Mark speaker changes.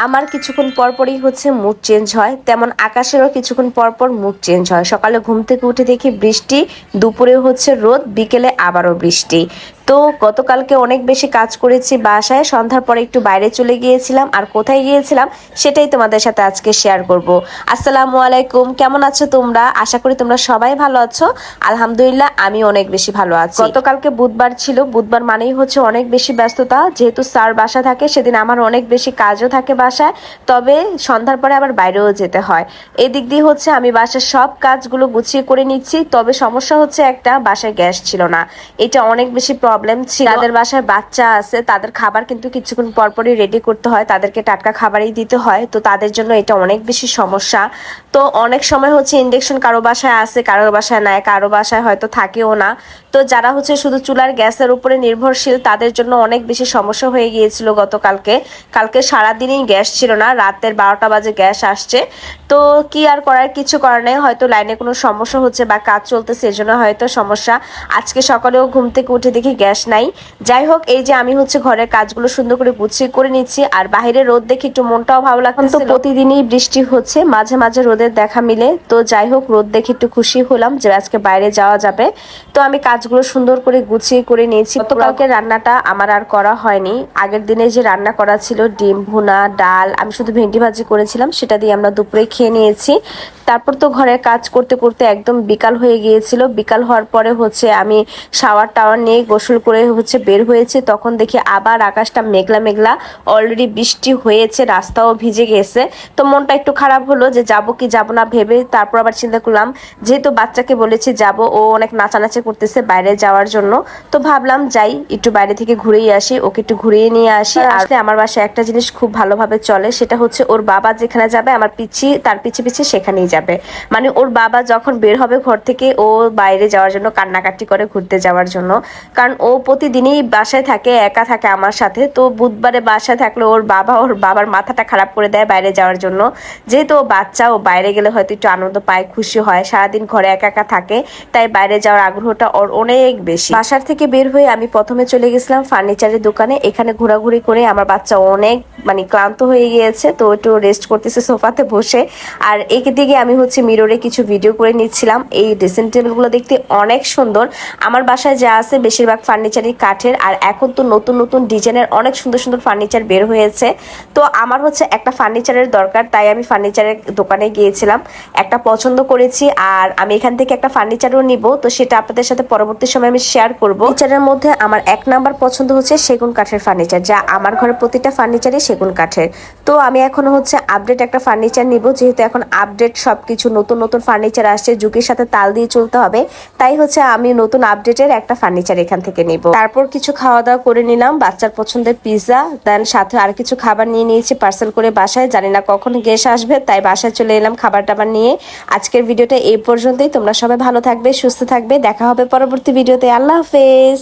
Speaker 1: আমার কিছুক্ষণ পরপরই হচ্ছে মুড চেঞ্জ হয়, তেমন আকাশেরও কিছুক্ষণ পরপর মুড চেঞ্জ হয়। সকালে ঘুম থেকে উঠে দেখি বৃষ্টি, দুপুরে হচ্ছে রোদ, বিকেলে আবারও বৃষ্টি। তো গতকালকে অনেক বেশি কাজ করেছি বাসায়, সন্ধ্যার পরে একটু বাইরে চলে গিয়েছিলাম। আর কোথায় গিয়েছিলাম সেটাই তোমাদের সাথে আজকে শেয়ার করব। আসসালামু আলাইকুম, কেমন আছো তোমরা? আশা করি তোমরা সবাই ভালো আছো। আলহামদুলিল্লাহ আমি অনেক বেশি ভালো আছি। গতকালকে বুধবার ছিল, বুধবার মানেই হচ্ছে অনেক বেশি ব্যস্ততা। যেহেতু স্যার বাসা থাকে সেদিন আমার অনেক বেশি কাজও থাকে বাসায়, তবে সন্ধ্যার পরে আবার বাইরেও যেতে হয়। এই দিক দিয়ে হচ্ছে আমি বাসার সব কাজগুলো গুছিয়ে করে নিচ্ছি। তবে সমস্যা হচ্ছে একটা, বাসায় গ্যাস ছিল না। এটা অনেক বেশি প্রবলেম ছিল। যাদের বাসায় বাচ্চা আছে তাদের খাবার কিন্তু কিছুক্ষণ পরপরই রেডি করতে হয়, তাদেরকে টাটকা খাবারই দিতে হয়। তো তাদের জন্য এটা অনেক বেশি সমস্যা। তো অনেক সময় হচ্ছে ইন্ডাকশন কারো বাসায় আছে, কারো বাসায় নাই, কারো বাসায় হয়তো থাকেও না। তো যারা হচ্ছে শুধু চুলার গ্যাসের উপরে নির্ভরশীল তাদের জন্য অনেক বেশি সমস্যা হয়ে গিয়েছিল গতকালকে। কালকে সারাদিনই গ্যাস ছিল না, রাতের 12টা বাজে গ্যাস আসছে। তো কি আর করার, কিছু করার নেই। হয়তো লাইনে কোনো সমস্যা হচ্ছে বা কাজ চলতেছে, এজন্য হয়তো সমস্যা। আজকে সকালেও ঘুম থেকে উঠে দেখি গ্যাস নাই। যাই হোক, এই যে আমি হচ্ছে ঘরের কাজগুলো সুন্দর করে গুছিয়ে করে নিচ্ছি। আর বাইরে রোদ দেখে একটু মনটাও ভালো লাগছে। তো প্রতিদিনই বৃষ্টি হচ্ছে, মাঝে মাঝে রোদের দেখা মিলে। তো যাই হোক, রোদ দেখে একটু খুশি হলাম যে আজকে বাইরে যাওয়া যাবে। তো আমি কাজগুলো সুন্দর করে গুছিয়ে করে নিয়েছি। গতকালকে রান্নাটা আমার আর করা হয়নি। আগের দিনে যে রান্না করা ছিল, ডিম ভুনা, ডাল, আমি শুধু ভেন্ডি ভাজি করেছিলাম, সেটা দিয়ে আমরা দুপুরে খেয়ে নিয়েছি। তারপর তো ঘরের কাজ করতে করতে একদম বিকাল হয়ে গিয়েছিল। বিকাল হওয়ার পরে হচ্ছে আমি শাওয়ার টাওয়ার নিয়ে গোসল করে হচ্ছে বের হয়েছে। তখন দেখি আবার আকাশটা মেঘলা মেঘলা, অলরেডি বৃষ্টি হয়েছে, রাস্তাও ভিজে গেছে। তো মনটা একটু খারাপ হলো যে যাবো কি যাবো না ভেবে। তারপর আবার চিন্তা করলাম, যেহেতু বাচ্চাকে বলেছি যাব, ও অনেক নাচানাচি করতেছে বাইরে যাওয়ার জন্য। তো ভাবলাম যাই, একটু বাইরে থেকে ঘুরেই আসি, ওকে একটু ঘুরিয়ে নিয়ে আসি। আর আমার বাসায় একটা জিনিস খুব ভালোভাবে চলে, সেটা হচ্ছে ওর বাবা যেখানে যাবে আমার পিছি তার পিছে পিছে সেখানেই যাবে। মানে ওর বাবা যখন বের হবে ঘর থেকে, ও বাইরে যাওয়ার জন্য কান্নাকাটি করে, ঘুরতে যাওয়ার জন্য। কারণ ও প্রতিদিনই বাসায় থাকে, একা থাকে আমার সাথে। তো বুধবারে বাসায় থাকলে ওর বাবার মাথাটা খারাপ করে দেয় বাইরে যাওয়ার জন্য। যেহেতু ও বাচ্চা, ও বাইরে গেলে হয়তো একটু আনন্দ পায়, খুশি হয়। সারাদিন ঘরে একা একা থাকে, তাই বাইরে যাওয়ার আগ্রহটা ওর অনেক বেশি। বাসার থেকে বের হয়ে আমি প্রথমে চলে গেছিলাম ফার্নিচারের দোকানে। এখানে ঘোরাঘুরি করে আমার বাচ্চা অনেক ক্লান্ত হয়ে গিয়েছে, তো একটু রেস্ট করতেছে সোফাতে বসে। আর দিকে আমি হচ্ছে মিররে কিছু ভিডিও করে নিচ্ছিলাম। এই ড্রেসিং টেবিলগুলো দেখতে অনেক সুন্দর। আমার বাসায় যা আছে বেশিরভাগ ফার্নিচারই কাঠের, আর এখন তো নতুন নতুন ডিজাইনের অনেক সুন্দর সুন্দর ফার্নিচার বের হয়েছে। তো আমার হচ্ছে একটা ফার্নিচারের দরকার, তাই আমি ফার্নিচারের দোকানে গিয়েছিলাম, একটা পছন্দ করেছি। আর আমি এখান থেকে একটা ফার্নিচারও নিব, তো সেটা আপনাদের সাথে পরবর্তী সময় আমি শেয়ার করব। ফার্নিচারের মধ্যে আমার 1 নাম্বার পছন্দ হচ্ছে সেগুন কাঠের ফার্নিচার, যা আমার ঘরে প্রতিটা ফার্নিচারই সেগুন কাঠের। তো আমি এখন হচ্ছে আপডেট একটা ফার্নিচার নিব, যেহেতু এখন আপডেট সবকিছু, নতুন নতুন ফার্নিচার আসছে, যুগের সাথে তাল দিয়ে চলতে হবে। তাই হচ্ছে আমি নতুন আপডেটের একটা ফার্নিচার এখান থেকে নিব। তারপর কিছু খাওয়া দাওয়া করে নিলাম, বাচ্চার পছন্দের পিৎজা, দেন সাথে আর কিছু খাবার নিয়ে নিয়েছি পার্সেল করে বাসায়। জানি না কখন গেস্ট আসবে, তাই বাসায় চলে এলাম খাবার টাবার নিয়ে। আজকের ভিডিওটা এই পর্যন্তই। তোমরা সবাই ভালো থাকবে, সুস্থ থাকবে, দেখা হবে পরবর্তী ভিডিওতে। আল্লাহ হাফেজ।